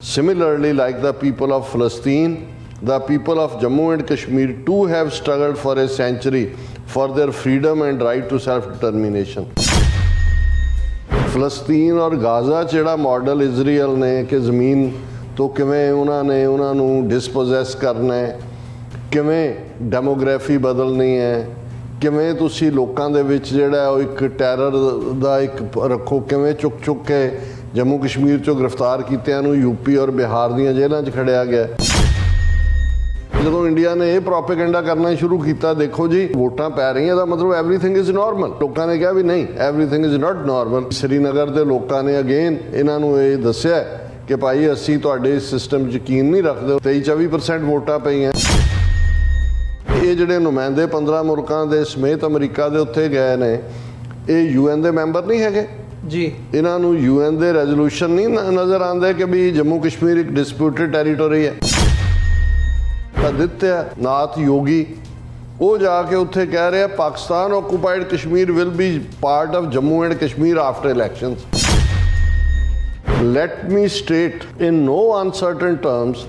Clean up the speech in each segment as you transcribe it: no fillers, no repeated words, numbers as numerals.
Similarly, like the people of Palestine, the people of Jammu and Kashmir too have struggled for a century for their freedom and right to self-determination. ਫਲਸਤੀਨ ਔਰ Gaza ਜਿਹੜਾ model Israel ਨੇ ਕਿ ਜ਼ਮੀਨ ਤੋਂ ਕਿਵੇਂ ਉਹਨਾਂ ਨੂੰ ਡਿਸਪੋਜ਼ੈਸ ਕਰਨਾ ਹੈ, ਕਿਵੇਂ ਡੈਮੋਗ੍ਰਾਫੀ ਬਦਲਣੀ ਹੈ, ਕਿਵੇਂ ਤੁਸੀਂ ਲੋਕਾਂ ਦੇ ਵਿੱਚ ਜਿਹੜਾ ਉਹ ਇੱਕ ਟੈਰਰ ਦਾ ਇੱਕ ਰੱਖੋ, ਕਿਵੇਂ ਚੁੱਕ ਕੇ ਜੰਮੂ ਕਸ਼ਮੀਰ 'ਚੋਂ ਗ੍ਰਿਫਤਾਰ ਕੀਤਿਆਂ ਨੂੰ ਯੂਪੀ ਔਰ ਬਿਹਾਰ ਦੀਆਂ ਜੇਲ੍ਹਾਂ 'ਚ ਖੜਿਆ ਗਿਆ। ਜਦੋਂ ਇੰਡੀਆ ਨੇ ਇਹ ਪ੍ਰੋਪੇਗੈਂਡਾ ਕਰਨਾ ਸ਼ੁਰੂ ਕੀਤਾ, ਦੇਖੋ ਜੀ ਵੋਟਾਂ ਪੈ ਰਹੀਆਂ ਦਾ ਮਤਲਬ ਐਵਰੀਥਿੰਗ ਇਜ਼ ਨਾਰਮਲ। ਲੋਕਾਂ ਨੇ ਕਿਹਾ ਵੀ ਨਹੀਂ, everything is not normal. Srinagar ਦੇ ਲੋਕਾਂ ਨੇ ਅਗੇਨ ਇਹਨਾਂ ਨੂੰ ਇਹ ਦੱਸਿਆ ਕਿ ਭਾਈ ਅਸੀਂ ਤੁਹਾਡੇ ਇਸ ਸਿਸਟਮ 'ਚ ਯਕੀਨ ਨਹੀਂ ਰੱਖਦੇ। 23-24% ਵੋਟਾਂ ਪਈਆਂ। ਇਹ ਜਿਹੜੇ ਨੁਮਾਇੰਦੇ 15 ਮੁਲਕਾਂ ਦੇ ਸਮੇਤ ਅਮਰੀਕਾ ਦੇ ਉੱਥੇ ਗਏ ਨੇ, ਇਹ ਯੂਐਨ ਦੇ ਮੈਂਬਰ ਨਹੀਂ ਹੈਗੇ ਜੀ। ਇਹਨਾਂ ਨੂੰ ਯੂਐਨ ਦੇ ਰੈਜ਼ੋਲੂਸ਼ਨ ਨਹੀਂ ਨਜ਼ਰ ਆਉਂਦੇ ਕਿ ਵੀ ਜੰਮੂ ਕਸ਼ਮੀਰ ਇੱਕ ਡਿਸਪਿਊਟਡ ਟੈਰੀਟੋਰੀ ਹੈ। ਆਦਿਤਿਆ ਨਾਥ ਯੋਗੀ ਉਹ ਜਾ ਕੇ ਉੱਥੇ ਕਹਿ ਰਿਹਾ Pakistan occupied Kashmir will be part of Jammu and Kashmir after elections. Let me state in no uncertain terms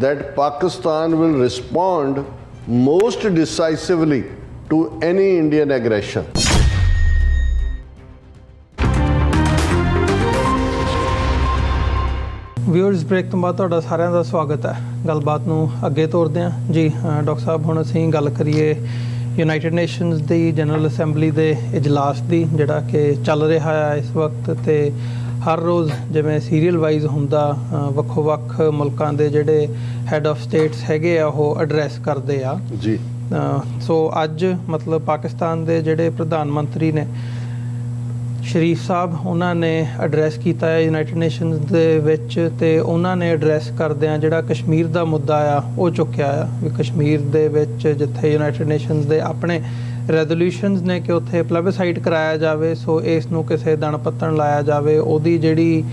that Pakistan will respond most decisively to any Indian aggression. Viewers, break ਤੋਂ ਬਾਅਦ ਤੁਹਾਡਾ ਸਾਰਿਆਂ ਦਾ ਸਵਾਗਤ ਹੈ। ਗੱਲਬਾਤ ਨੂੰ ਅੱਗੇ ਤੋਰਦੇ ਹਾਂ ਜੀ। ਡਾਕਟਰ ਸਾਹਿਬ, ਹੁਣ ਅਸੀਂ ਗੱਲ ਕਰੀਏ ਯੂਨਾਈਟਿਡ ਨੇਸ਼ਨਸ ਦੀ ਜਨਰਲ ਅਸੈਂਬਲੀ ਦੇ ਇਜਲਾਸ ਦੀ, ਜਿਹੜਾ ਕਿ ਚੱਲ ਰਿਹਾ ਹੈ ਇਸ ਵਕਤ। ਤੇ ਹਰ ਰੋਜ਼ ਜਿਵੇਂ ਸੀਰੀਅਲ ਵਾਈਜ਼ ਹੁੰਦਾ, ਵੱਖੋ ਵੱਖ ਮੁਲਕਾਂ ਦੇ ਜਿਹੜੇ ਹੈਡ ਆਫ ਸਟੇਟਸ ਹੈਗੇ ਆ ਉਹ ਐਡਰੈਸ ਕਰਦੇ ਆ ਜੀ। ਸੋ ਅੱਜ ਮਤਲਬ ਪਾਕਿਸਤਾਨ ਦੇ ਜਿਹੜੇ ਪ੍ਰਧਾਨ ਮੰਤਰੀ ਨੇ ਸ਼ਰੀਫ ਸਾਹਿਬ, ਉਹਨਾਂ ਨੇ ਐਡਰੈਸ ਕੀਤਾ ਹੈ ਯੂਨਾਈਟਿਡ ਨੇਸ਼ਨਸ ਦੇ ਵਿੱਚ। ਤੇ ਉਹਨਾਂ ਨੇ ਐਡਰੈਸ ਕਰਦਿਆਂ ਜਿਹੜਾ ਕਸ਼ਮੀਰ ਦਾ ਮੁੱਦਾ ਆ ਉਹ ਚੁੱਕਿਆ ਆ ਵੀ ਕਸ਼ਮੀਰ ਦੇ ਵਿੱਚ ਜਿੱਥੇ ਯੂਨਾਈਟਿਡ ਨੇਸ਼ਨਸ ਦੇ ਆਪਣੇ ਰੈਜ਼ੋਲੂਸ਼ਨਸ ਨੇ ਕਿ ਉੱਥੇ ਪਲੈਬਸਾਈਟ ਕਰਾਇਆ ਜਾਵੇ, ਸੋ ਇਸ ਨੂੰ ਕਿਸੇ ਦਿਨ ਪੱਤਣ ਲਾਇਆ ਜਾਵੇ। ਉਹਦੀ ਜਿਹੜੀ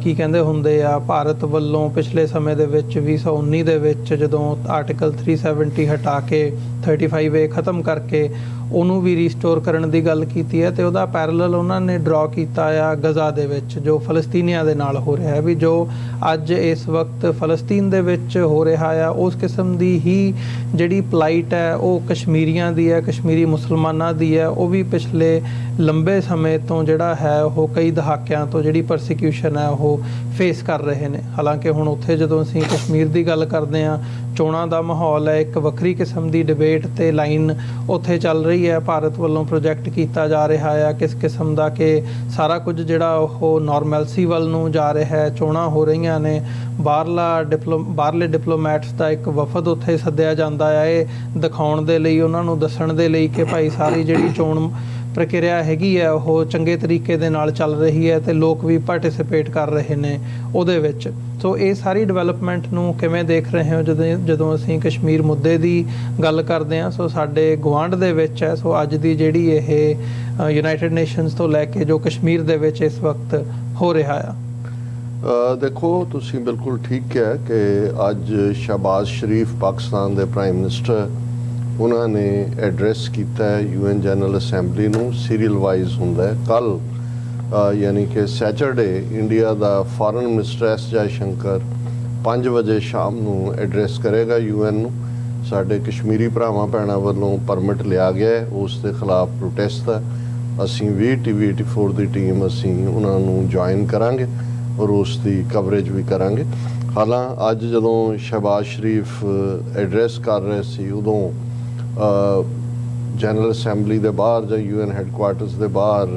ਕੀ ਕਹਿੰਦੇ ਹੁੰਦੇ ਆ, ਭਾਰਤ ਵੱਲੋਂ ਪਿਛਲੇ ਸਮੇਂ ਦੇ ਵਿੱਚ 2019 ਦੇ ਵਿੱਚ ਜਦੋਂ ਆਰਟੀਕਲ 370 ਹਟਾ ਕੇ 35A ਖਤਮ ਕਰਕੇ ਉਹਨੂੰ ਵੀ ਰੀਸਟੋਰ ਕਰਨ ਦੀ ਗੱਲ ਕੀਤੀ ਹੈ। ਤੇ ਉਹਦਾ ਪੈਰਲਲ ਉਹਨਾਂ ਨੇ ਡਰਾ ਕੀਤਾ ਆ ਗਜ਼ਾ ਦੇ ਵਿੱਚ ਜੋ ਫਲਸਤੀਨੀਆਂ ਦੇ ਨਾਲ ਹੋ ਰਿਹਾ ਹੈ, ਵੀ ਜੋ ਅੱਜ ਇਸ ਵਕਤ ਫਲਸਤੀਨ ਦੇ ਵਿੱਚ ਹੋ ਰਿਹਾ ਆ ਉਸ ਕਿਸਮ ਦੀ ਹੀ ਜਿਹੜੀ ਪਲਾਈਟ ਹੈ ਉਹ ਕਸ਼ਮੀਰੀਆਂ ਦੀ ਹੈ, ਕਸ਼ਮੀਰੀ ਮੁਸਲਮਾਨਾਂ ਦੀ ਹੈ। ਉਹ ਵੀ ਪਿਛਲੇ ਲੰਬੇ ਸਮੇਂ ਤੋਂ ਜਿਹੜਾ ਹੈ ਉਹ ਕਈ ਦਹਾਕਿਆਂ ਤੋਂ ਜਿਹੜੀ ਪਰਸੀਕਿਊਸ਼ਨ ਹੈ ਉਹ ਫੇਸ ਕਰ ਰਹੇ ਨੇ। ਹਾਲਾਂਕਿ ਹੁਣ ਉੱਥੇ ਜਦੋਂ ਅਸੀਂ ਕਸ਼ਮੀਰ ਦੀ ਗੱਲ ਕਰਦੇ ਹਾਂ, ਚੋਣਾਂ ਦਾ ਮਾਹੌਲ ਹੈ, ਇੱਕ ਵੱਖਰੀ ਕਿਸਮ ਦੀ ਡਿਬੇਟ ਤੇ ਲਾਈਨ ਉੱਥੇ ਚੱਲ ਰਹੀ ਹੈ। ਭਾਰਤ ਵੱਲੋਂ ਪ੍ਰੋਜੈਕਟ ਕੀਤਾ ਜਾ ਰਿਹਾ ਆ ਕਿਸ ਕਿਸਮ ਦਾ ਕਿ ਸਾਰਾ ਕੁਝ ਜਿਹੜਾ ਉਹ ਨਾਰਮੈਲਸੀ ਵੱਲ ਨੂੰ ਜਾ ਰਿਹਾ ਹੈ। ਚੋਣਾਂ ਹੋ ਰਹੀਆਂ ਨੇ, ਬਾਹਰਲੇ ਡਿਪਲੋਮੈਟਸ ਦਾ ਇੱਕ ਵਫਦ ਉੱਥੇ ਸੱਦਿਆ ਜਾਂਦਾ ਹੈ ਇਹ ਦਿਖਾਉਣ ਦੇ ਲਈ, ਉਹਨਾਂ ਨੂੰ ਦੱਸਣ ਦੇ ਲਈ ਕਿ ਭਾਈ ਸਾਰੀ ਜਿਹੜੀ ਚੋਣ ਪ੍ਰਕਿਰਿਆ ਹੈਗੀ ਹੈ ਉਹ ਚੰਗੇ ਤਰੀਕੇ ਦੇ ਨਾਲ ਚੱਲ ਰਹੀ ਹੈ ਤੇ ਲੋਕ ਵੀ ਪਾਰਟਿਸਿਪੇਟ ਕਰ ਰਹੇ ਨੇ ਉਹਦੇ ਵਿੱਚ। ਸੋ ਇਹ ਸਾਰੀ ਡਿਵੈਲਪਮੈਂਟ ਨੂੰ ਕਿਵੇਂ ਦੇਖ ਰਹੇ ਹੋ ਜਦੋਂ ਅਸੀਂ ਕਸ਼ਮੀਰ ਮੁੱਦੇ ਦੀ ਗੱਲ ਕਰਦੇ ਹਾਂ? ਸੋ ਸਾਡੇ ਗੁਆਂਢ ਦੇ ਵਿੱਚ ਹੈ, ਸੋ ਅੱਜ ਦੀ ਜਿਹੜੀ ਇਹ ਯੂਨਾਈਟਿਡ ਨੇਸ਼ਨਸ ਤੋਂ ਲੈ ਕੇ ਜੋ ਕਸ਼ਮੀਰ ਦੇ ਵਿੱਚ ਇਸ ਵਕਤ ਹੋ ਰਿਹਾ ਆ। ਦੇਖੋ, ਤੁਸੀਂ ਬਿਲਕੁਲ ਠੀਕ ਕਿਹਾ ਕਿ ਅੱਜ ਸ਼ਹਬਾਜ਼ ਸ਼ਰੀਫ ਪਾਕਿਸਤਾਨ ਦੇ ਪ੍ਰਾਈਮ ਮਿਨਿਸਟਰ, ਉਹਨਾਂ ਨੇ ਐਡਰੈਸ ਕੀਤਾ ਹੈ ਯੂਐਨ ਜਨਰਲ ਅਸੈਂਬਲੀ ਨੂੰ। ਸੀਰੀਅਲ ਵਾਈਜ਼ ਹੁੰਦਾ ਹੈ। ਕੱਲ੍ਹ ਯਾਨੀ ਕਿ ਸੈਚਰਡੇ ਇੰਡੀਆ ਦਾ ਫਾਰਨ ਮਿਨਿਸਟਰ ਐਸ ਜੈਸ਼ੰਕਰ 5 ਵਜੇ ਸ਼ਾਮ ਨੂੰ ਐਡਰੈਸ ਕਰੇਗਾ ਯੂਐਨ ਨੂੰ। ਸਾਡੇ ਕਸ਼ਮੀਰੀ ਭਰਾਵਾਂ ਭੈਣਾਂ ਵੱਲੋਂ ਪਰਮਿਟ ਲਿਆ ਗਿਆ ਹੈ, ਉਸ ਦੇ ਖਿਲਾਫ ਪ੍ਰੋਟੈਸਟ ਹੈ। ਅਸੀਂ ਵੀ TV84 ਦੀ ਟੀਮ ਅਸੀਂ ਉਹਨਾਂ ਨੂੰ ਜੁਆਇਨ ਕਰਾਂਗੇ ਔਰ ਉਸ ਦੀ ਕਵਰੇਜ ਵੀ ਕਰਾਂਗੇ। ਹਾਲਾਂ ਅੱਜ ਜਦੋਂ ਸ਼ਹਬਾਜ਼ ਸ਼ਰੀਫ ਐਡਰੈਸ ਕਰ ਰਹੇ ਸੀ, ਉਦੋਂ ਜਨਰਲ ਅਸੈਂਬਲੀ ਦੇ ਬਾਹਰ ਜਾਂ ਯੂਐਨ ਹੈੱਡਕੁਆਰਟਰਸ ਦੇ ਬਾਹਰ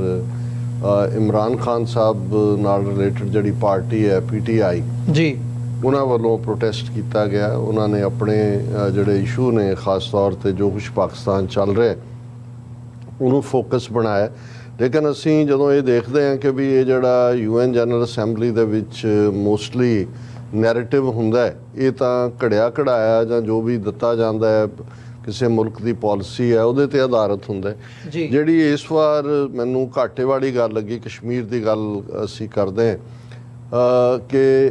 ਇਮਰਾਨ ਖਾਨ ਸਾਹਿਬ ਨਾਲ ਰਿਲੇਟਡ ਜਿਹੜੀ ਪਾਰਟੀ ਹੈ PTI ਜੀ, ਉਹਨਾਂ ਵੱਲੋਂ ਪ੍ਰੋਟੈਸਟ ਕੀਤਾ ਗਿਆ। ਉਹਨਾਂ ਨੇ ਆਪਣੇ ਜਿਹੜੇ ਇਸ਼ੂ ਨੇ, ਖਾਸ ਤੌਰ 'ਤੇ ਜੋ ਕੁਛ ਪਾਕਿਸਤਾਨ ਚੱਲ ਰਿਹਾ ਉਹਨੂੰ ਫੋਕਸ ਬਣਾਇਆ। ਲੇਕਿਨ ਅਸੀਂ ਜਦੋਂ ਇਹ ਦੇਖਦੇ ਹਾਂ ਕਿ ਵੀ ਇਹ ਜਿਹੜਾ ਯੂਐਨ ਜਨਰਲ ਅਸੈਂਬਲੀ ਦੇ ਵਿੱਚ ਮੋਸਟਲੀ ਨੈਰੇਟਿਵ ਹੁੰਦਾ, ਇਹ ਤਾਂ ਘੜਿਆ ਘੜਾਇਆ ਜਾਂ ਜੋ ਵੀ ਦਿੱਤਾ ਜਾਂਦਾ ਹੈ ਕਿਸੇ ਮੁਲਕ ਦੀ ਪਾਲਿਸੀ ਹੈ ਉਹਦੇ 'ਤੇ ਆਧਾਰਿਤ ਹੁੰਦਾ। ਜਿਹੜੀ ਇਸ ਵਾਰ ਮੈਨੂੰ ਘਾਟੇ ਵਾਲੀ ਗੱਲ ਲੱਗੀ, ਕਸ਼ਮੀਰ ਦੀ ਗੱਲ ਅਸੀਂ ਕਰਦੇ ਹਾਂ ਕਿ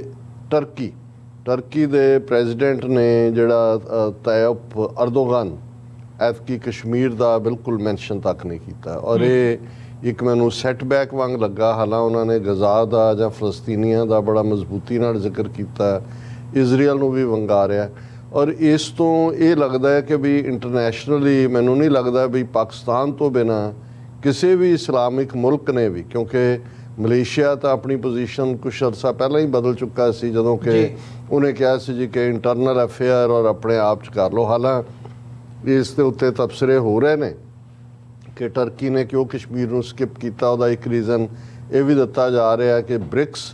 ਟਰਕੀ ਦੇ ਪ੍ਰੈਜ਼ੀਡੈਂਟ ਨੇ ਜਿਹੜਾ ਤਾਇਪ ਅਰਦੋਗਨ ਐਤਕੀ ਕਸ਼ਮੀਰ ਦਾ ਬਿਲਕੁਲ ਮੈਂਸ਼ਨ ਤੱਕ ਨਹੀਂ ਕੀਤਾ। ਔਰ ਇੱਕ ਮੈਨੂੰ ਸੈਟਬੈਕ ਵਾਂਗ ਲੱਗਾ। ਹਾਲਾਂ ਉਹਨਾਂ ਨੇ ਗਜ਼ਾ ਦਾ ਜਾਂ ਫਲਸਤੀਨੀਆਂ ਦਾ ਬੜਾ ਮਜ਼ਬੂਤੀ ਨਾਲ ਜ਼ਿਕਰ ਕੀਤਾ, ਇਜ਼ਰਾਈਲ ਨੂੰ ਵੀ ਵੰਗਾਰਿਆ। ਔਰ ਇਸ ਤੋਂ ਇਹ ਲੱਗਦਾ ਹੈ ਕਿ ਵੀ ਇੰਟਰਨੈਸ਼ਨਲੀ ਮੈਨੂੰ ਨਹੀਂ ਲੱਗਦਾ ਵੀ ਪਾਕਿਸਤਾਨ ਤੋਂ ਬਿਨਾਂ ਕਿਸੇ ਵੀ ਇਸਲਾਮਿਕ ਮੁਲਕ ਨੇ ਵੀ, ਕਿਉਂਕਿ ਮਲੇਸ਼ੀਆ ਤਾਂ ਆਪਣੀ ਪੋਜੀਸ਼ਨ ਕੁਛ ਅਰਸਾ ਪਹਿਲਾਂ ਹੀ ਬਦਲ ਚੁੱਕਾ ਸੀ, ਜਦੋਂ ਕਿ ਉਹਨੇ ਕਿਹਾ ਸੀ ਜੀ ਕਿ ਇੰਟਰਨਲ ਅਫੇਅਰ ਔਰ ਆਪਣੇ ਆਪ 'ਚ ਕਰ ਲਓ। ਹਾਲਾਂ ਇਸ ਦੇ ਉੱਤੇ ਤਬਸਰੇ ਹੋ ਰਹੇ ਨੇ ਕਿ ਟਰਕੀ ਨੇ ਕਿਉਂ ਕਸ਼ਮੀਰ ਨੂੰ ਸਕਿਪ ਕੀਤਾ। ਉਹਦਾ ਇੱਕ ਰੀਜ਼ਨ ਇਹ ਵੀ ਦਿੱਤਾ ਜਾ ਰਿਹਾ ਕਿ ਬ੍ਰਿਕਸ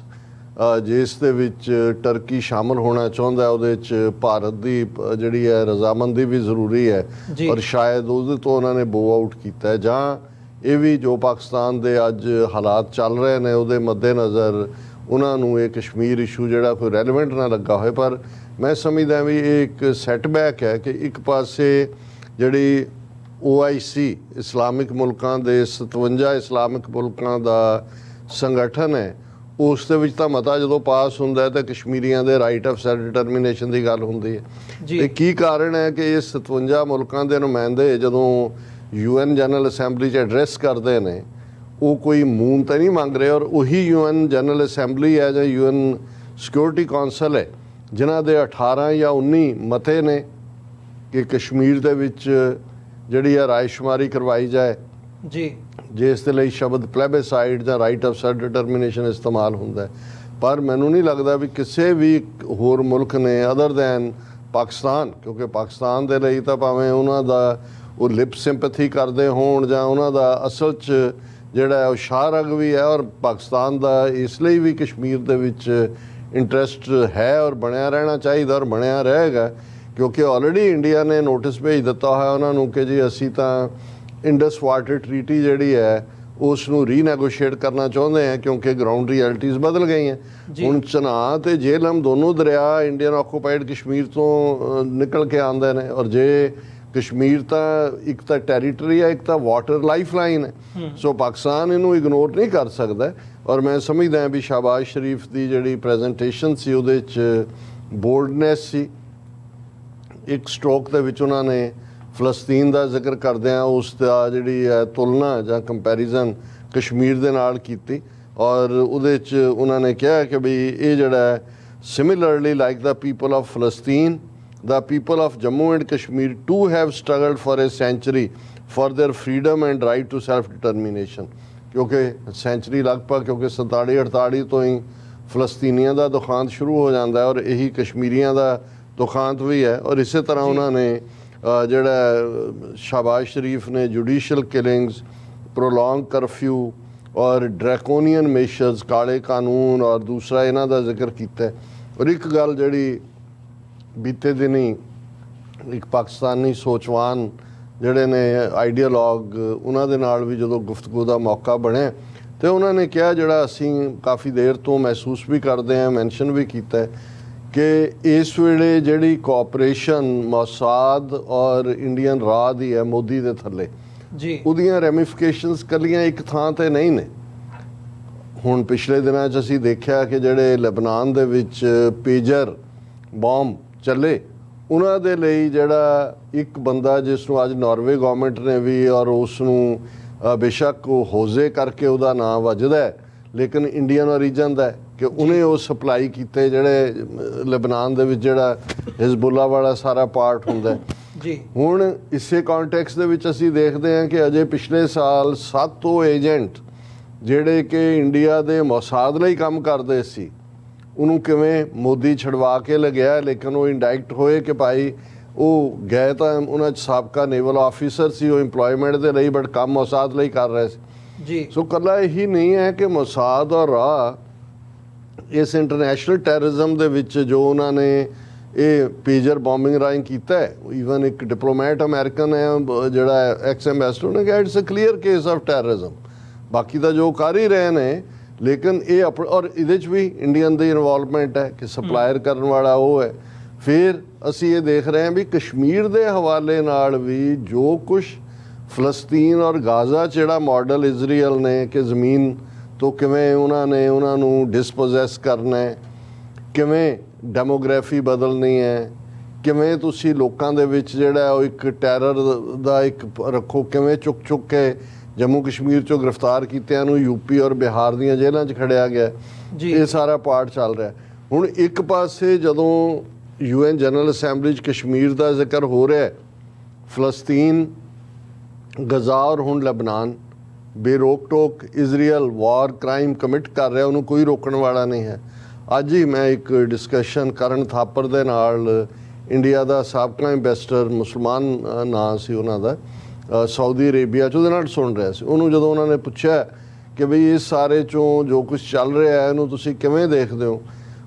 ਜਿਸ ਦੇ ਵਿੱਚ ਟਰਕੀ ਸ਼ਾਮਲ ਹੋਣਾ ਚਾਹੁੰਦਾ, ਉਹਦੇ 'ਚ ਭਾਰਤ ਦੀ ਜਿਹੜੀ ਹੈ ਰਜ਼ਾਮੰਦੀ ਵੀ ਜ਼ਰੂਰੀ ਹੈ, ਔਰ ਸ਼ਾਇਦ ਉਹਦੇ ਤੋਂ ਉਹਨਾਂ ਨੇ ਬੋ ਆਊਟ ਕੀਤਾ। ਜਾਂ ਇਹ ਵੀ ਜੋ ਪਾਕਿਸਤਾਨ ਦੇ ਅੱਜ ਹਾਲਾਤ ਚੱਲ ਰਹੇ ਨੇ ਉਹਦੇ ਮੱਦੇਨਜ਼ਰ ਉਹਨਾਂ ਨੂੰ ਇਹ ਕਸ਼ਮੀਰ ਇਸ਼ੂ ਜਿਹੜਾ ਕੋਈ ਰੈਲੇਵੈਂਟ ਨਾ ਲੱਗਾ ਹੋਏ। ਪਰ ਮੈਂ ਸਮਝਦਾ ਵੀ ਇਹ ਇੱਕ ਸੈਟਬੈਕ ਹੈ ਕਿ ਇੱਕ ਪਾਸੇ ਜਿਹੜੀ OIC ਇਸਲਾਮਿਕ ਮੁਲਕਾਂ ਦੇ 57 ਇਸਲਾਮਿਕ ਮੁਲਕਾਂ ਦਾ ਸੰਗਠਨ ਹੈ, ਉਸ ਦੇ ਵਿੱਚ ਤਾਂ ਮਤਾ ਜਦੋਂ ਪਾਸ ਹੁੰਦਾ ਹੈ ਤਾਂ ਕਸ਼ਮੀਰੀਆਂ ਦੇ ਰਾਈਟ ਆਫ ਸੈਲਫ ਡਿਟਰਮੀਨੇਸ਼ਨ ਦੀ ਗੱਲ ਹੁੰਦੀ ਹੈ। ਤੇ ਕੀ ਕਾਰਨ ਹੈ ਕਿ ਇਹ 57 ਮੁਲਕਾਂ ਦੇ ਨੁਮਾਇੰਦੇ ਜਦੋਂ UN ਜਨਰਲ ਅਸੈਂਬਲੀ 'ਚ ਐਡਰੈਸ ਕਰਦੇ ਨੇ, ਉਹ ਕੋਈ ਮੂਨ ਤਾਂ ਨਹੀਂ ਮੰਗ ਰਹੇ, ਔਰ ਉਹੀ UN ਜਨਰਲ ਅਸੈਂਬਲੀ ਹੈ ਜਾਂ UN ਸਿਕਿਉਰਿਟੀ ਕੌਂਸਲ ਹੈ ਜਿਨ੍ਹਾਂ ਦੇ 18 ਜਾਂ 19 ਮਤੇ ਨੇ ਕਿ ਕਸ਼ਮੀਰ ਦੇ ਵਿੱਚ ਜਿਹੜੀ ਆ ਰਾਇਸ਼ੁਮਾਰੀ ਕਰਵਾਈ ਜਾਏ ਜਿਸ ਦੇ ਲਈ ਸ਼ਬਦ ਪਲੈਬੇਸਾਈਡ ਜਾਂ ਰਾਈਟ ਆਫ ਸੈਲਫ ਡਿਟਰਮੀਨੇਸ਼ਨ ਇਸਤੇਮਾਲ ਹੁੰਦਾ ਹੈ। ਪਰ ਮੈਨੂੰ ਨਹੀਂ ਲੱਗਦਾ ਵੀ ਕਿਸੇ ਵੀ ਹੋਰ ਮੁਲਕ ਨੇ ਅਦਰ ਦੈਨ ਪਾਕਿਸਤਾਨ, ਕਿਉਂਕਿ ਪਾਕਿਸਤਾਨ ਦੇ ਲਈ ਤਾਂ ਭਾਵੇਂ ਉਹਨਾਂ ਦਾ ਉਹ ਲਿਪ ਸਿੰਪੈਥੀ ਕਰਦੇ ਹੋਣ ਜਾਂ ਉਹਨਾਂ ਦਾ ਅਸਲ 'ਚ ਜਿਹੜਾ ਉਹ ਸ਼ਾਹਰਗ ਵੀ ਹੈ, ਔਰ ਪਾਕਿਸਤਾਨ ਦਾ ਇਸ ਲਈ ਵੀ ਕਸ਼ਮੀਰ ਦੇ ਵਿੱਚ ਇੰਟਰਸਟ ਹੈ ਔਰ ਬਣਿਆ ਰਹਿਣਾ ਚਾਹੀਦਾ ਔਰ ਬਣਿਆ ਰਹੇਗਾ, ਕਿਉਂਕਿ ਆਲਰੇਡੀ ਇੰਡੀਆ ਨੇ ਨੋਟਿਸ ਭੇਜ ਦਿੱਤਾ ਹੋਇਆ ਉਹਨਾਂ ਨੂੰ ਕਿ ਜੀ ਅਸੀਂ ਤਾਂ ਇੰਡਸ ਵਾਟਰ ਟਰੀਟੀ ਜਿਹੜੀ ਹੈ ਉਸ ਨੂੰ ਰੀਨੈਗੋਸ਼ੀਏਟ ਕਰਨਾ ਚਾਹੁੰਦੇ ਹਾਂ, ਕਿਉਂਕਿ ਗਰਾਊਂਡ ਰਿਐਲਿਟੀਜ਼ ਬਦਲ ਗਈਆਂ। ਹੁਣ ਚਨਾਹ ਤੇ ਜੇਹਲਮ ਦੋਨੋਂ ਦਰਿਆ ਇੰਡੀਅਨ ਆਕੂਪਾਈਡ ਕਸ਼ਮੀਰ ਤੋਂ ਨਿਕਲ ਕੇ ਆਉਂਦੇ ਨੇ, ਔਰ ਜੇ ਕਸ਼ਮੀਰ ਤਾਂ ਇੱਕ ਤਾਂ ਟੈਰੀਟਰੀ ਹੈ, ਇੱਕ ਤਾਂ ਵਾਟਰ ਲਾਈਫ ਲਾਈਨ ਹੈ। ਸੋ ਪਾਕਿਸਤਾਨ ਇਹਨੂੰ ਇਗਨੋਰ ਨਹੀਂ ਕਰ ਸਕਦਾ। ਔਰ ਮੈਂ ਸਮਝਦਾ ਵੀ ਸ਼ਾਹਬਾਜ਼ ਸ਼ਰੀਫ ਦੀ ਜਿਹੜੀ ਪ੍ਰੈਜੈਂਟੇਸ਼ਨ ਸੀ ਉਹਦੇ 'ਚ ਬੋਲਡਨੈਸ ਸੀ। ਇੱਕ ਸਟ੍ਰੋਕ ਦੇ ਵਿੱਚ ਉਹਨਾਂ ਨੇ ਫਲਸਤੀਨ ਦਾ ਜ਼ਿਕਰ ਕਰਦਿਆਂ ਉਸ ਦਾ ਜਿਹੜੀ ਹੈ ਤੁਲਨਾ ਜਾਂ ਕੰਪੈਰੀਜ਼ਨ ਕਸ਼ਮੀਰ ਦੇ ਨਾਲ ਕੀਤੀ, ਔਰ ਉਹਦੇ 'ਚ ਉਹਨਾਂ ਨੇ ਕਿਹਾ ਕਿ ਵੀ ਇਹ ਜਿਹੜਾ similarly like the people of ਫਲਸਤੀਨ, the people of Jammu and Kashmir too have struggled for a century for their freedom and right to self-determination। ਕਿਉਂਕਿ ਸੈਂਚਰੀ ਲਗਭਗ, ਕਿਉਂਕਿ 47-48 ਤੋਂ ਹੀ ਫਲਸਤੀਨੀਆਂ ਦਾ ਦੁਖਾਂਤ ਸ਼ੁਰੂ ਹੋ ਜਾਂਦਾ ਹੈ ਔਰ ਇਹੀ ਕਸ਼ਮੀਰੀਆਂ ਦਾ ਦੁਖਾਂਤ ਵੀ ਹੈ। ਔਰ ਇਸੇ ਤਰ੍ਹਾਂ ਉਹਨਾਂ ਨੇ ਜਿਹੜਾ ਸ਼ਾਹਬਾਜ਼ ਸ਼ਰੀਫ ਨੇ ਜੁਡੀਸ਼ੀਅਲ ਕਿਲਿੰਗਸ, ਪ੍ਰੋਲੋਂਗ ਕਰਫਿਊ ਔਰ ਡਰੈਕੋਨੀਅਨ ਮੇਸ਼ਰਸ, ਕਾਲੇ ਕਾਨੂੰਨ ਔਰ ਦੂਸਰਾ ਇਹਨਾਂ ਦਾ ਜ਼ਿਕਰ ਕੀਤਾ। ਔਰ ਇੱਕ ਗੱਲ ਜਿਹੜੀ ਬੀਤੇ ਦਿਨੀ ਇੱਕ ਪਾਕਿਸਤਾਨੀ ਸੋਚਵਾਨ ਜਿਹੜੇ ਨੇ ਆਈਡੀਆਲੋਗ, ਉਹਨਾਂ ਦੇ ਨਾਲ ਵੀ ਜਦੋਂ ਗੁਫ਼ਤਗੂ ਦਾ ਮੌਕਾ ਬਣਿਆ ਤੇ ਉਹਨਾਂ ਨੇ ਕਿਹਾ ਜਿਹੜਾ ਅਸੀਂ ਕਾਫੀ ਦੇਰ ਤੋਂ ਮਹਿਸੂਸ ਵੀ ਕਰਦੇ ਹਾਂ, ਮੈਂਸ਼ਨ ਵੀ ਕੀਤਾ ਕਿ ਇਸ ਵੇਲੇ ਜਿਹੜੀ ਕੋਆਪਰੇਸ਼ਨ ਮੋਸਾਦ ਔਰ ਇੰਡੀਅਨ ਰਾਹ ਦੀ ਹੈ ਮੋਦੀ ਦੇ ਥੱਲੇ, ਉਹਦੀਆਂ ਰੈਮੀਫਿਕੇਸ਼ਨਸ ਕੱਲੀਆਂ ਇੱਕ ਥਾਂ ਤੇ ਨਹੀਂ ਨੇ। ਹੁਣ ਪਿਛਲੇ ਦਿਨਾਂ 'ਚ ਅਸੀਂ ਦੇਖਿਆ ਕਿ ਜਿਹੜੇ ਲਬਨਾਨ ਦੇ ਵਿੱਚ ਪੇਜਰ ਬੰਬ ਚੱਲੇ, ਉਹਨਾਂ ਦੇ ਲਈ ਜਿਹੜਾ ਇੱਕ ਬੰਦਾ ਜਿਸ ਨੂੰ ਅੱਜ ਨਾਰਵੇ ਗਵਰਨਮੈਂਟ ਨੇ ਵੀ, ਔਰ ਉਸ ਨੂੰ ਬੇਸ਼ੱਕ ਉਹ ਹੋਜ਼ੇ ਕਰਕੇ ਉਹਦਾ ਨਾਮ ਵੱਜਦਾ, ਲੇਕਿਨ ਇੰਡੀਅਨ ਓਰੀਜਨ ਦਾ ਕਿ ਉਹਨੇ ਉਹ ਸਪਲਾਈ ਕੀਤੇ ਜਿਹੜੇ ਲਬਨਾਨ ਦੇ ਵਿੱਚ ਜਿਹੜਾ ਹਿਜ਼ਬੁੱਲਾ ਵਾਲਾ ਸਾਰਾ ਪਾਰਟ ਹੁੰਦਾ। ਹੁਣ ਇਸੇ ਕੰਟੈਕਸਟ ਦੇ ਵਿੱਚ ਅਸੀਂ ਦੇਖਦੇ ਹਾਂ ਕਿ ਅਜੇ ਪਿਛਲੇ ਸਾਲ 7 ਏਜੰਟ ਜਿਹੜੇ ਕਿ ਇੰਡੀਆ ਦੇ ਮੋਸਾਦ ਲਈ ਕੰਮ ਕਰਦੇ ਸੀ, ਉਹਨੂੰ ਕਿਵੇਂ ਮੋਦੀ ਛਡਵਾ ਕੇ ਲਗਿਆ, ਲੇਕਿਨ ਉਹ ਇੰਡਾਇਕਟ ਹੋਏ ਕਿ ਭਾਈ ਉਹ ਗਏ ਤਾਂ ਉਹਨਾਂ 'ਚ ਸਾਬਕਾ ਨੇਵਲ ਆਫੀਸਰ ਸੀ, ਉਹ ਇੰਪਲੋਇਮੈਂਟ ਦੇ ਲਈ ਬਟ ਕੰਮ ਮੋਸਾਦ ਲਈ ਕਰ ਰਹੇ ਸੀ। ਸੋ ਇਕੱਲਾ ਇਹੀ ਨਹੀਂ ਹੈ ਕਿ ਮੋਸਾਦ ਔਰ ਰਾਹ ਇਸ ਇੰਟਰਨੈਸ਼ਨਲ ਟੈਰਰਿਜ਼ਮ ਦੇ ਵਿੱਚ ਜੋ ਉਹਨਾਂ ਨੇ ਇਹ ਪੇਜਰ ਬੋਮਿੰਗ ਰਾਹੀਂ ਕੀਤਾ ਹੈ। ਈਵਨ ਇੱਕ ਡਿਪਲੋਮੈਟ ਅਮਰੀਕਨ ਹੈ ਜਿਹੜਾ ਐਕਸ ਐਂਬੈਸਡਰ, ਉਹਨੇ ਕਿਹਾ it's a clear case of terrorism. ਬਾਕੀ ਤਾਂ ਜੋ ਕਰ ਹੀ ਰਹੇ ਨੇ, ਲੇਕਿਨ ਇਹ ਔਰ ਇਹਦੇ 'ਚ ਵੀ ਇੰਡੀਅਨ ਦੀ ਇਨਵੋਲਵਮੈਂਟ ਹੈ ਕਿ ਸਪਲਾਇਰ ਕਰਨ ਵਾਲਾ ਉਹ ਹੈ। ਫਿਰ ਅਸੀਂ ਇਹ ਦੇਖ ਰਹੇ ਹਾਂ ਵੀ ਕਸ਼ਮੀਰ ਦੇ ਹਵਾਲੇ ਨਾਲ ਵੀ ਜੋ ਕੁਛ ਫਲਸਤੀਨ ਔਰ ਗਾਜ਼ਾ 'ਚ ਜਿਹੜਾ ਮਾਡਲ ਇਜ਼ਰਾਈਲ ਨੇ ਕਿ ਜ਼ਮੀਨ ਤੋਂ ਕਿਵੇਂ ਉਹਨਾਂ ਨੂੰ ਡਿਸਪੋਜ਼ੈਸ ਕਰਨਾ ਹੈ, ਕਿਵੇਂ ਡੈਮੋਗ੍ਰਾਫੀ ਬਦਲਣੀ ਹੈ, ਕਿਵੇਂ ਤੁਸੀਂ ਲੋਕਾਂ ਦੇ ਵਿੱਚ ਜਿਹੜਾ ਉਹ ਇੱਕ ਟੈਰਰ ਦਾ ਇੱਕ ਰੱਖੋ, ਕਿਵੇਂ ਚੁੱਕ ਕੇ ਜੰਮੂ ਕਸ਼ਮੀਰ 'ਚੋਂ ਗ੍ਰਿਫਤਾਰ ਕੀਤਿਆਂ ਨੂੰ ਯੂਪੀ ਔਰ ਬਿਹਾਰ ਦੀਆਂ ਜੇਲ੍ਹਾਂ 'ਚ ਖੜਿਆ ਗਿਆ। ਜੀ ਇਹ ਸਾਰਾ ਪਾਰਟ ਚੱਲ ਰਿਹਾ। ਹੁਣ ਇੱਕ ਪਾਸੇ ਜਦੋਂ UN ਜਨਰਲ ਅਸੈਂਬਲੀ 'ਚ ਕਸ਼ਮੀਰ ਦਾ ਜ਼ਿਕਰ ਹੋ ਰਿਹਾ, ਫਲਸਤੀਨ, ਗਜ਼ਾ ਔਰ ਹੁਣ ਲਬਨਾਨ ਬੇਰੋਕ ਟੋਕ ਇਜ਼ਰਾਈਲ ਵਾਰ ਕ੍ਰਾਈਮ ਕਮਿਟ ਕਰ ਰਿਹਾ, ਉਹਨੂੰ ਕੋਈ ਰੋਕਣ ਵਾਲਾ ਨਹੀਂ ਹੈ। ਅੱਜ ਹੀ ਮੈਂ ਇੱਕ ਡਿਸਕਸ਼ਨ ਕਰਨ ਥਾਪਰ ਦੇ ਨਾਲ, ਇੰਡੀਆ ਦਾ ਸਾਬਕਾ ਐਂਬੈਸਡਰ, ਮੁਸਲਮਾਨ ਨਾਂ ਸੀ ਉਹਨਾਂ ਦਾ, ਸਾਊਦੀ ਅਰੇਬੀਆ 'ਚ, ਉਹਦੇ ਨਾਲ ਸੁਣ ਰਿਹਾ ਸੀ। ਉਹਨੂੰ ਜਦੋਂ ਉਹਨਾਂ ਨੇ ਪੁੱਛਿਆ ਕਿ ਬਈ ਇਸ ਸਾਰੇ 'ਚੋਂ ਜੋ ਕੁਝ ਚੱਲ ਰਿਹਾ ਇਹਨੂੰ ਤੁਸੀਂ ਕਿਵੇਂ ਦੇਖਦੇ ਹੋ,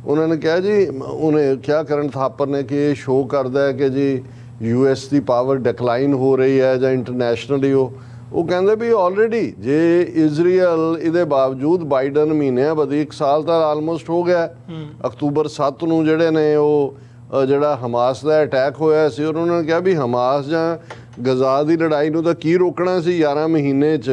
ਉਹਨਾਂ ਨੇ ਕਿਹਾ ਜੀ, ਉਹਨੇ ਕਿਹਾ ਕਰਨ ਥਾਪਰ ਨੇ ਕਿ ਇਹ ਸ਼ੋਅ ਕਰਦਾ ਹੈ ਕਿ ਜੀ US ਦੀ ਪਾਵਰ ਡਿਕਲਾਈਨ ਹੋ ਰਹੀ ਹੈ ਜਾਂ ਇੰਟਰਨੈਸ਼ਨਲੀ। ਉਹ ਕਹਿੰਦੇ ਵੀ ਆਲਰੇਡੀ ਜੇ ਇਜ਼ਰਾਈਲ ਇਹਦੇ ਬਾਵਜੂਦ ਬਾਈਡਨ ਮਹੀਨਿਆਂ ਬਦੀ 1 ਸਾਲ ਤਾਂ ਆਲਮੋਸਟ ਹੋ ਗਿਆ, ਅਕਤੂਬਰ 7 ਨੂੰ ਜਿਹੜੇ ਨੇ ਉਹ ਜਿਹੜਾ ਹਮਾਸ ਦਾ ਅਟੈਕ ਹੋਇਆ ਸੀ, ਉਹਨਾਂ ਨੇ ਕਿਹਾ ਵੀ ਹਮਾਸ ਜਾਂ ਗਜ਼ਾ ਦੀ ਲੜਾਈ ਨੂੰ ਤਾਂ ਕੀ ਰੋਕਣਾ ਸੀ। 11 ਮਹੀਨੇ 'ਚ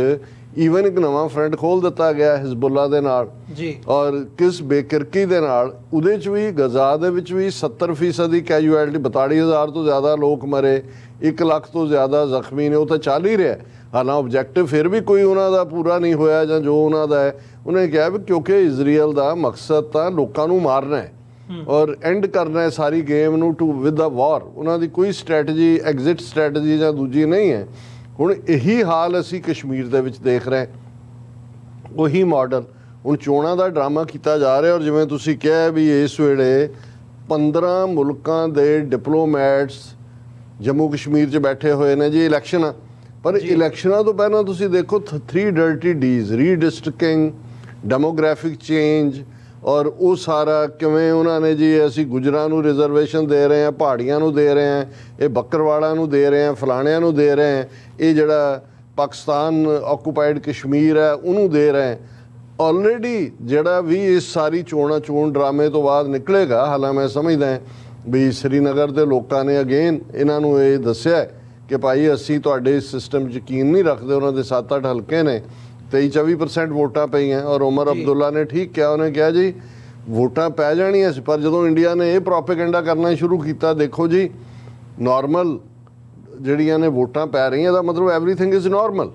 ਈਵਨ ਇੱਕ ਨਵਾਂ ਫਰੰਟ ਖੋਲ੍ਹ ਦਿੱਤਾ ਗਿਆ ਹਿਜ਼ਬੁੱਲਾ ਦੇ ਨਾਲ ਜੀ, ਔਰ ਕਿਸ ਬੇਕਿਰਕੀ ਦੇ ਨਾਲ। ਉਹਦੇ 'ਚ ਵੀ ਗਜ਼ਾ ਦੇ ਵਿੱਚ ਵੀ 70% ਦੀ ਕੈਜੂਐਲਿਟੀ, 42,000 ਤੋਂ ਜ਼ਿਆਦਾ ਲੋਕ ਮਰੇ, 1 ਲੱਖ ਤੋਂ ਜ਼ਿਆਦਾ ਜ਼ਖਮੀ ਨੇ। ਉਹ ਤਾਂ ਚੱਲ ਹੀ ਰਿਹਾ, ਹਾਲਾਂ ਆਬਜੈਕਟਿਵ ਫਿਰ ਵੀ ਕੋਈ ਉਹਨਾਂ ਦਾ ਪੂਰਾ ਨਹੀਂ ਹੋਇਆ ਜਾਂ ਜੋ ਉਹਨਾਂ ਦਾ ਹੈ। ਉਹਨੇ ਕਿਹਾ ਵੀ ਕਿਉਂਕਿ ਇਜ਼ਰਾਈਲ ਦਾ ਮਕਸਦ ਤਾਂ ਲੋਕਾਂ ਨੂੰ ਮਾਰਨਾ ਹੈ ਔਰ ਐਂਡ ਕਰਨਾ ਹੈ ਸਾਰੀ ਗੇਮ ਨੂੰ ਟੂ ਵਿਦ ਦਾ ਵਾਰ। ਉਹਨਾਂ ਦੀ ਕੋਈ ਸਟ੍ਰੈਟਜੀ, ਐਗਜ਼ਿਟ ਸਟ੍ਰੈਟਜੀ ਜਾਂ ਦੂਜੀ ਨਹੀਂ ਹੈ। ਹੁਣ ਇਹੀ ਹਾਲ ਅਸੀਂ ਕਸ਼ਮੀਰ ਦੇ ਵਿੱਚ ਦੇਖ ਰਹੇ, ਉਹੀ ਮਾਡਲ। ਹੁਣ ਚੋਣਾਂ ਦਾ ਡਰਾਮਾ ਕੀਤਾ ਜਾ ਰਿਹਾ ਔਰ ਜਿਵੇਂ ਤੁਸੀਂ ਕਿਹਾ ਵੀ ਇਸ ਵੇਲੇ 15 ਮੁਲਕਾਂ ਦੇ ਡਿਪਲੋਮੈਟਸ ਜੰਮੂ ਕਸ਼ਮੀਰ 'ਚ ਬੈਠੇ ਹੋਏ ਨੇ ਜੀ। ਇਲੈਕਸ਼ਨ ਆ, ਪਰ ਇਲੈਕਸ਼ਨਾਂ ਤੋਂ ਪਹਿਲਾਂ ਤੁਸੀਂ ਦੇਖੋ 3 ਡਰਟੀ ਡੀਜ਼, ਰੀਡਿਸਟ੍ਰਿਕਟਿੰਗ, ਡੈਮੋਗ੍ਰਾਫਿਕ ਚੇਂਜ, ਔਰ ਉਹ ਸਾਰਾ ਕਿਵੇਂ ਉਹਨਾਂ ਨੇ ਜੀ ਅਸੀਂ ਗੁਜਰਾਂ ਨੂੰ ਰਿਜ਼ਰਵੇਸ਼ਨ ਦੇ ਰਹੇ ਹਾਂ, ਪਹਾੜੀਆਂ ਨੂੰ ਦੇ ਰਹੇ ਹਾਂ, ਇਹ ਬੱਕਰਵਾੜਾ ਨੂੰ ਦੇ ਰਹੇ ਹਾਂ, ਫਲਾਣਿਆਂ ਨੂੰ ਦੇ ਰਹੇ ਹਾਂ, ਇਹ ਜਿਹੜਾ ਪਾਕਿਸਤਾਨ ਆਕੂਪਾਈਡ ਕਸ਼ਮੀਰ ਹੈ ਉਹਨੂੰ ਦੇ ਰਹੇ। ਆਲਰੇਡੀ ਜਿਹੜਾ ਵੀ ਇਸ ਸਾਰੀ ਚੋਣ ਡਰਾਮੇ ਤੋਂ ਬਾਅਦ ਨਿਕਲੇਗਾ, ਹਾਲਾਂ ਮੈਂ ਸਮਝਦਾ ਵੀ ਸ਼੍ਰੀਨਗਰ ਦੇ ਲੋਕਾਂ ਨੇ ਅਗੇਨ ਇਹਨਾਂ ਨੂੰ ਇਹ ਦੱਸਿਆ ਕਿ ਭਾਈ ਅਸੀਂ ਤੁਹਾਡੇ ਇਸ ਸਿਸਟਮ 'ਚ ਯਕੀਨ ਨਹੀਂ ਰੱਖਦੇ। ਉਹਨਾਂ ਦੇ 7-8 ਹਲਕੇ ਨੇ, 23-24% ਵੋਟਾਂ ਪਈਆਂ ਔਰ ਉਮਰ ਅਬਦੁੱਲਾ ਨੇ ਠੀਕ ਕਿਹਾ, ਉਹਨੇ ਕਿਹਾ ਜੀ ਵੋਟਾਂ ਪੈ ਜਾਣੀਆਂ ਸੀ, ਪਰ ਜਦੋਂ ਇੰਡੀਆ ਨੇ ਇਹ ਪ੍ਰੋਪੇਗੈਂਡਾ ਕਰਨਾ ਸ਼ੁਰੂ ਕੀਤਾ, ਦੇਖੋ ਜੀ ਨਾਰਮਲ ਜਿਹੜੀਆਂ ਨੇ ਵੋਟਾਂ ਪੈ ਰਹੀਆਂ ਦਾ ਮਤਲਬ ਐਵਰੀਥਿੰਗ ਇਜ਼ ਨਾਰਮਲ।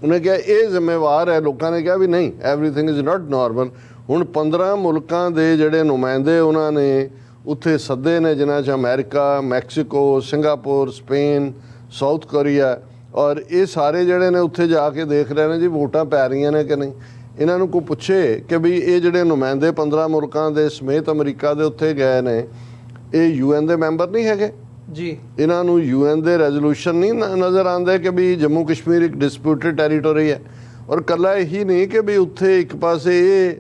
ਉਹਨੇ ਕਿਹਾ ਇਹ ਜ਼ਿੰਮੇਵਾਰ ਹੈ। ਲੋਕਾਂ ਨੇ ਕਿਹਾ ਵੀ ਨਹੀਂ, ਐਵਰੀਥਿੰਗ ਇਜ਼ ਨਾਟ ਨਾਰਮਲ। ਹੁਣ 15 ਮੁਲਕਾਂ ਦੇ ਜਿਹੜੇ ਨੁਮਾਇੰਦੇ ਉਹਨਾਂ ਨੇ ਉੱਥੇ ਸੱਦੇ ਨੇ, ਜਿਨ੍ਹਾਂ 'ਚ America, Mexico, Singapore, Spain, south Korea, ਔਰ ਇਹ ਸਾਰੇ ਜਿਹੜੇ ਨੇ ਉੱਥੇ ਜਾ ਕੇ ਦੇਖ ਰਹੇ ਨੇ ਜੀ ਵੋਟਾਂ ਪੈ ਰਹੀਆਂ ਨੇ ਕਿ ਨਹੀਂ। ਇਹਨਾਂ ਨੂੰ ਕੋਈ ਪੁੱਛੇ ਕਿ ਵੀ ਇਹ ਜਿਹੜੇ ਨੁਮਾਇੰਦੇ 15 ਮੁਲਕਾਂ ਦੇ ਸਮੇਤ ਅਮਰੀਕਾ ਦੇ ਉੱਥੇ ਗਏ ਨੇ, ਇਹ UN ਦੇ ਮੈਂਬਰ ਨਹੀਂ ਹੈਗੇ ਜੀ। ਇਹਨਾਂ ਨੂੰ UN ਦੇ ਰੈਜ਼ੋਲੂਸ਼ਨ ਨਹੀਂ ਨਜ਼ਰ ਆਉਂਦੇ ਕਿ ਵੀ ਜੰਮੂ ਕਸ਼ਮੀਰ ਇੱਕ ਡਿਸਪਿਊਟਡ ਟੈਰੀਟੋਰੀ ਹੈ। ਔਰ ਕੱਲਾ ਇਹੀ ਨਹੀਂ ਕਿ ਵੀ ਉੱਥੇ ਇੱਕ ਪਾਸੇ ਇਹ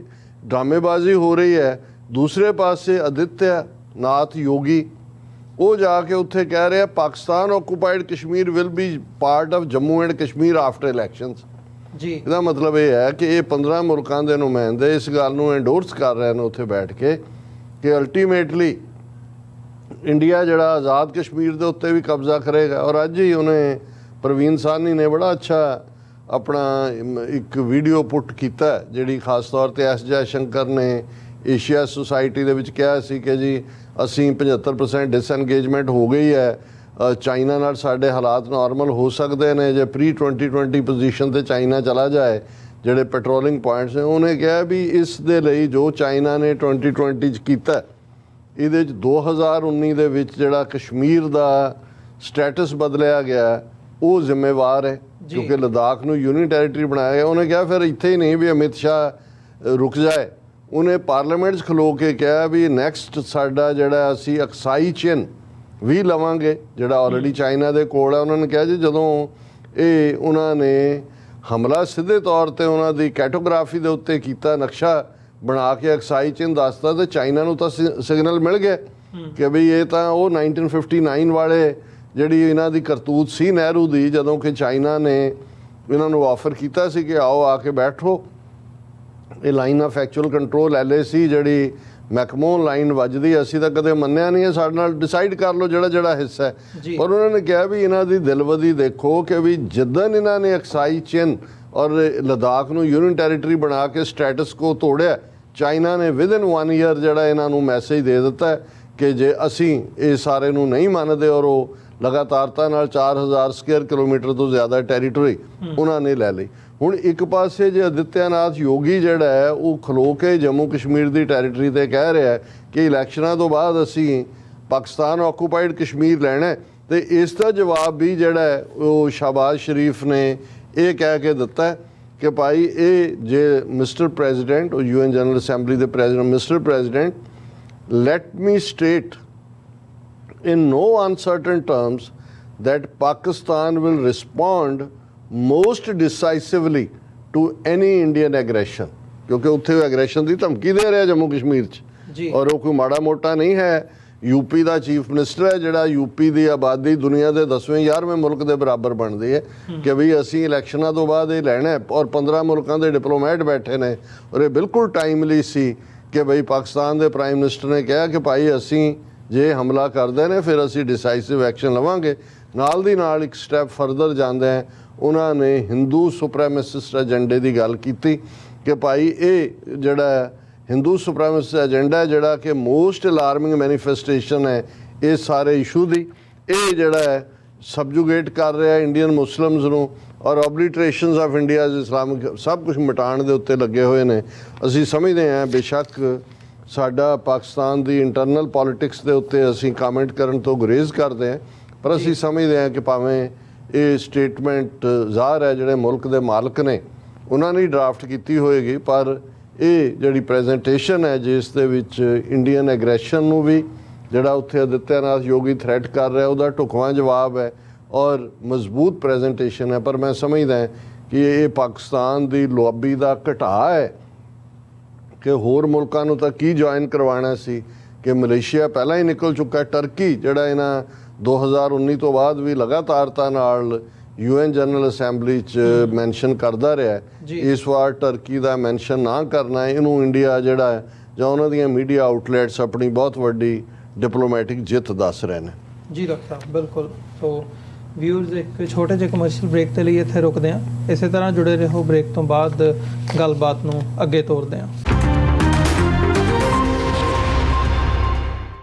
ਡਰਾਮੇਬਾਜ਼ੀ ਹੋ ਰਹੀ ਹੈ, ਦੂਸਰੇ ਪਾਸੇ ਆਦਿਤਿਆ ਨਾਥ ਯੋਗੀ ਉਹ ਜਾ ਕੇ ਉੱਥੇ ਕਹਿ ਰਿਹਾ Pakistan occupied Kashmir will be part of Jammu and Kashmir after elections ਜੀ। ਇਹਦਾ ਮਤਲਬ ਇਹ ਹੈ ਕਿ ਇਹ 15 ਮੁਲਕਾਂ ਦੇ ਨੁਮਾਇੰਦੇ ਇਸ ਗੱਲ ਨੂੰ ਐਂਡੋਰਸ ਕਰ ਰਹੇ ਨੇ ਉੱਥੇ ਬੈਠ ਕੇ ਕਿ ਅਲਟੀਮੇਟਲੀ ਇੰਡੀਆ ਜਿਹੜਾ ਆਜ਼ਾਦ ਕਸ਼ਮੀਰ ਦੇ ਉੱਤੇ ਵੀ ਕਬਜ਼ਾ ਕਰੇਗਾ। ਔਰ ਅੱਜ ਹੀ ਉਹਨੇ ਪ੍ਰਵੀਨ ਸਾਹਨੀ ਨੇ ਬੜਾ ਅੱਛਾ ਆਪਣਾ ਇੱਕ ਵੀਡੀਓ ਪੁੱਟ ਕੀਤਾ, ਜਿਹੜੀ ਖਾਸ ਤੌਰ ਤੇ ਐਸ ਜੈ ਸ਼ੰਕਰ ਨੇ ਏਸ਼ੀਆ ਸੁਸਾਇਟੀ ਦੇ ਵਿੱਚ ਕਿਹਾ ਸੀ ਕਿ ਜੀ ਅਸੀਂ 75% ਡਿਸਐਂਗੇਜਮੈਂਟ ਹੋ ਗਈ ਹੈ, ਚਾਈਨਾ ਨਾਲ ਸਾਡੇ ਹਾਲਾਤ ਨਾਰਮਲ ਹੋ ਸਕਦੇ ਨੇ ਜੇ ਪ੍ਰੀ 2020 ਪੋਜੀਸ਼ਨ ਤੇ ਚਾਈਨਾ ਚਲਾ ਜਾਏ। ਜਿਹੜੇ ਪੈਟਰੋਲਿੰਗ ਪੁਆਇੰਟਸ ਨੇ, ਉਹਨੇ ਕਿਹਾ ਵੀ ਇਸ ਦੇ ਲਈ ਜੋ ਚਾਈਨਾ ਨੇ 2020 'ਚ ਕੀਤਾ, ਇਹਦੇ 'ਚ 2019 ਦੇ ਵਿੱਚ ਜਿਹੜਾ ਕਸ਼ਮੀਰ ਦਾ ਸਟੇਟਸ ਬਦਲਿਆ ਗਿਆ ਉਹ ਜ਼ਿੰਮੇਵਾਰ ਹੈ, ਕਿਉਂਕਿ ਲਦਾਖ ਨੂੰ ਯੂਨੀ ਟੈਰੀਟਰੀ ਬਣਾਇਆ ਗਿਆ। ਉਹਨੇ ਕਿਹਾ ਫਿਰ ਇੱਥੇ ਹੀ ਨਹੀਂ ਵੀ ਅਮਿਤ ਸ਼ਾਹ ਰੁਕ ਜਾਏ, ਉਹਨੇ ਪਾਰਲੀਮੈਂਟ 'ਚ ਖਲੋ ਕੇ ਕਿਹਾ ਵੀ ਨੈਕਸਟ ਸਾਡਾ ਜਿਹੜਾ ਅਸੀਂ ਅਕਸਾਈ ਚਿੰਨ ਵੀ ਲਵਾਂਗੇ ਜਿਹੜਾ ਆਲਰੇਡੀ ਚਾਈਨਾ ਦੇ ਕੋਲ ਹੈ। ਉਹਨਾਂ ਨੇ ਕਿਹਾ ਜੀ ਜਦੋਂ ਇਹ ਉਹਨਾਂ ਨੇ ਹਮਲਾ ਸਿੱਧੇ ਤੌਰ ਤੇ ਉਹਨਾਂ ਦੀ ਕੈਟੋਗ੍ਰਾਫੀ ਦੇ ਉੱਤੇ ਕੀਤਾ, ਨਕਸ਼ਾ ਬਣਾ ਕੇ ਅਕਸਾਈ ਚਿੰਨ ਦੱਸਦਾ, ਤੇ ਚਾਈਨਾ ਨੂੰ ਤਾਂ ਸਿਗਨਲ ਮਿਲ ਗਿਆ ਕਿ ਬਈ ਇਹ ਤਾਂ ਉਹ 1959 ਵਾਲੇ ਜਿਹੜੀ ਇਹਨਾਂ ਦੀ ਕਰਤੂਤ ਸੀ ਨਹਿਰੂ ਦੀ, ਜਦੋਂ ਕਿ ਚਾਈਨਾ ਨੇ ਇਹਨਾਂ ਨੂੰ ਆਫਰ ਕੀਤਾ ਸੀ ਕਿ ਆਓ ਆ ਕੇ ਬੈਠੋ, ਇਹ line of actual control LAC ਜਿਹੜੀ ਮੈਕਮੋਨ ਲਾਈਨ ਵੱਜਦੀ, ਅਸੀਂ ਤਾਂ ਕਦੇ ਮੰਨਿਆ ਨਹੀਂ ਹੈ, ਸਾਡੇ ਨਾਲ ਡਿਸਾਈਡ ਕਰ ਲਓ ਜਿਹੜਾ ਹਿੱਸਾ ਹੈ। ਪਰ ਉਹਨਾਂ ਨੇ ਕਿਹਾ ਵੀ ਇਹਨਾਂ ਦੀ ਦਿਲਵਦੀ ਦੇਖੋ ਕਿ ਵੀ ਜਿੱਦਣ ਇਹਨਾਂ ਨੇ ਅਕਸਾਈ ਚਿੰਨ ਔਰ ਲਦਾਖ ਨੂੰ ਯੂਨੀਅਨ ਟੈਰੀਟਰੀ ਬਣਾ ਕੇ ਸਟੇਟਸ ਕੋ ਤੋੜਿਆ, ਚਾਈਨਾ ਨੇ ਵਿਦਨ 1 ਈਅਰ ਜਿਹੜਾ ਇਹਨਾਂ ਨੂੰ ਮੈਸੇਜ ਦੇ ਦਿੱਤਾ ਕਿ ਜੇ ਅਸੀਂ ਇਹ ਸਾਰੇ ਨੂੰ ਨਹੀਂ ਮੰਨਦੇ ਔਰ ਉਹ ਲਗਾਤਾਰਤਾ ਨਾਲ 4000 ਸਕੁਅਰ ਕਿਲੋਮੀਟਰ ਤੋਂ ਜ਼ਿਆਦਾ ਟੈਰੀਟਰੀ ਉਹਨਾਂ ਨੇ ਲੈ ਲਈ। ਹੁਣ ਇੱਕ ਪਾਸੇ ਜੇ ਆਦਿੱਤਿਆਨਾਥ ਯੋਗੀ ਜਿਹੜਾ ਹੈ ਉਹ ਖਲੋ ਕੇ ਜੰਮੂ ਕਸ਼ਮੀਰ ਦੀ ਟੈਰੀਟਰੀ ਤੇ ਕਹਿ ਰਿਹਾ ਹੈ ਕਿ ਇਲੈਕਸ਼ਨਾਂ ਤੋਂ ਬਾਅਦ ਅਸੀਂ ਪਾਕਿਸਤਾਨ ਆਕੂਪਾਈਡ ਕਸ਼ਮੀਰ ਲੈਣਾ ਹੈ, ਤੇ ਇਸ ਦਾ ਜਵਾਬ ਵੀ ਜਿਹੜਾ ਹੈ ਉਹ ਸ਼ਹਬਾਜ਼ ਸ਼ਰੀਫ ਨੇ ਇਹ ਕਹਿ ਕੇ ਦਿੱਤਾ ਹੈ ਕਿ ਭਾਈ ਇਹ ਜੇ ਮਿਸਟਰ ਪ੍ਰੈਜ਼ੀਡੈਂਟ ਉਹ UN ਜਨਰਲ ਅਸੈਂਬਲੀ ਦੇ president mister president let me state in no uncertain terms that Pakistan will respond most decisively to any Indian aggression, ਕਿਉਂਕਿ ਉੱਥੇ ਉਹ ਐਗਰੈਸ਼ਨ ਦੀ ਧਮਕੀ ਦੇ ਰਿਹਾ ਜੰਮੂ ਕਸ਼ਮੀਰ 'ਚ ਜੀ। ਔਰ ਉਹ ਕੋਈ ਮਾੜਾ ਮੋਟਾ ਨਹੀਂ ਹੈ। ਯੂਪੀ ਦਾ ਚੀਫ ਮਿਨਿਸਟਰ ਹੈ ਜਿਹੜਾ ਯੂਪੀ ਦੀ ਆਬਾਦੀ ਦੁਨੀਆ ਦੇ 10ਵੇਂ 11ਵੇਂ ਮੁਲਕ ਦੇ ਬਰਾਬਰ ਬਣਦੀ ਹੈ ਕਿ ਵੀ ਅਸੀਂ ਇਲੈਕਸ਼ਨਾਂ ਤੋਂ ਬਾਅਦ ਇਹ ਲੈਣਾ ਹੈ, ਔਰ 15 ਮੁਲਕਾਂ ਦੇ ਡਿਪਲੋਮੈਟ ਬੈਠੇ ਨੇ ਔਰ ਇਹ ਬਿਲਕੁਲ ਟਾਈਮਲੀ ਸੀ ਕਿ ਬਈ ਪਾਕਿਸਤਾਨ ਦੇ ਪ੍ਰਾਈਮ ਮਿਨਿਸਟਰ ਨੇ ਕਿਹਾ ਕਿ ਭਾਈ ਅਸੀਂ ਜੇ ਹਮਲਾ ਕਰਦੇ ਨੇ ਫਿਰ ਅਸੀਂ ਡਿਸਾਈਸਿਵ ਐਕਸ਼ਨ ਲਵਾਂਗੇ। ਨਾਲ ਦੀ ਨਾਲ ਇੱਕ ਸਟੈਪ ਫਰਦਰ ਜਾਂਦੇ ਹੈ ਉਹਨਾਂ ਨੇ ਹਿੰਦੂ ਸੁਪਰੈਮੈਸਿਸਟ ਏਜੰਡੇ ਦੀ ਗੱਲ ਕੀਤੀ ਕਿ ਭਾਈ ਇਹ ਜਿਹੜਾ ਹਿੰਦੂ ਸੁਪਰੈਮੈਸਿਸਟ ਏਜੰਡਾ ਹੈ ਜਿਹੜਾ ਕਿ ਮੋਸਟ ਅਲਾਰਮਿੰਗ ਮੈਨੀਫੈਸਟੇਸ਼ਨ ਹੈ ਇਹ ਸਾਰੇ ਇਸ਼ੂ ਦੀ, ਇਹ ਜਿਹੜਾ ਹੈ ਸਬਜੂਗੇਟ ਕਰ ਰਿਹਾ ਇੰਡੀਅਨ ਮੁਸਲਿਮਸ ਨੂੰ ਔਰ ਓਬਲੀਟਰੇਸ਼ਨਸ ਆਫ ਇੰਡੀਆਜ਼ ਇਸਲਾਮਿਕ ਸਭ ਕੁਝ ਮਿਟਾਉਣ ਦੇ ਉੱਤੇ ਲੱਗੇ ਹੋਏ ਨੇ। ਅਸੀਂ ਸਮਝਦੇ ਹਾਂ ਬੇਸ਼ੱਕ ਸਾਡਾ ਪਾਕਿਸਤਾਨ ਦੀ ਇੰਟਰਨਲ ਪੋਲਿਟਿਕਸ ਦੇ ਉੱਤੇ ਅਸੀਂ ਕਮੈਂਟ ਕਰਨ ਤੋਂ ਗੁਰੇਜ਼ ਕਰਦੇ ਹਾਂ, ਪਰ ਅਸੀਂ ਸਮਝਦੇ ਹਾਂ ਕਿ ਭਾਵੇਂ ਇਹ ਸਟੇਟਮੈਂਟ ਜ਼ਾਹਰ ਹੈ ਜਿਹੜੇ ਮੁਲਕ ਦੇ ਮਾਲਕ ਨੇ ਉਹਨਾਂ ਨੇ ਡਰਾਫਟ ਕੀਤੀ ਹੋਏਗੀ, ਪਰ ਇਹ ਜਿਹੜੀ ਪ੍ਰੈਜੈਂਟੇਸ਼ਨ ਹੈ ਜਿਸ ਦੇ ਵਿੱਚ ਇੰਡੀਅਨ ਐਗਰੈਸ਼ਨ ਨੂੰ ਵੀ ਜਿਹੜਾ ਉੱਥੇ ਆਦਿੱਤਿਆਨਾਥ ਯੋਗੀ ਥ੍ਰੈਟ ਕਰ ਰਿਹਾ ਉਹਦਾ ਢੁਕਵਾਂ ਜਵਾਬ ਹੈ ਔਰ ਮਜ਼ਬੂਤ ਪ੍ਰੈਜੈਂਟੇਸ਼ਨ ਹੈ। ਪਰ ਮੈਂ ਸਮਝਦਾ ਹਾਂ ਕਿ ਇਹ ਪਾਕਿਸਤਾਨ ਦੀ ਲੌਬੀ ਦਾ ਘਟਾ ਹੈ ਕਿ ਹੋਰ ਮੁਲਕਾਂ ਨੂੰ ਤਾਂ ਕੀ ਜੁਆਇਨ ਕਰਵਾਉਣਾ ਸੀ ਕਿ ਮਲੇਸ਼ੀਆ ਪਹਿਲਾਂ ਹੀ ਨਿਕਲ ਚੁੱਕਾ, ਟਰਕੀ ਜਿਹੜਾ ਇਹਨਾਂ 2019 ਤੋਂ ਬਾਅਦ ਵੀ ਲਗਾਤਾਰਤਾ ਨਾਲ UN ਜਨਰਲ ਅਸੈਂਬਲੀ 'ਚ ਮੈਂਸ਼ਨ ਕਰਦਾ ਰਿਹਾ, ਇਸ ਵਾਰ ਟਰਕੀ ਦਾ ਮੈਂਸ਼ਨ ਨਾ ਕਰਨਾ ਇਹਨੂੰ ਇੰਡੀਆ ਜਿਹੜਾ ਹੈ ਜਾਂ ਉਹਨਾਂ ਦੀਆਂ ਮੀਡੀਆ ਆਊਟਲੈਟਸ ਆਪਣੀ ਬਹੁਤ ਵੱਡੀ ਡਿਪਲੋਮੈਟਿਕ ਜਿੱਤ ਦੱਸ ਰਹੇ ਨੇ। ਜੀ ਡਾਕਟਰ ਸਾਹਿਬ ਬਿਲਕੁਲ। ਸੋ ਵਿਊਅਰਸ ਇੱਕ ਛੋਟੇ ਜਿਹੇ ਕਮਰਸ਼ੀਅਲ ਬ੍ਰੇਕ ਦੇ ਲਈ ਇੱਥੇ ਰੁਕਦੇ ਹਾਂ, ਇਸੇ ਤਰ੍ਹਾਂ ਜੁੜੇ ਰਹੋ, ਬ੍ਰੇਕ ਤੋਂ ਬਾਅਦ ਗੱਲਬਾਤ ਨੂੰ ਅੱਗੇ ਤੋਰਦੇ ਹਾਂ।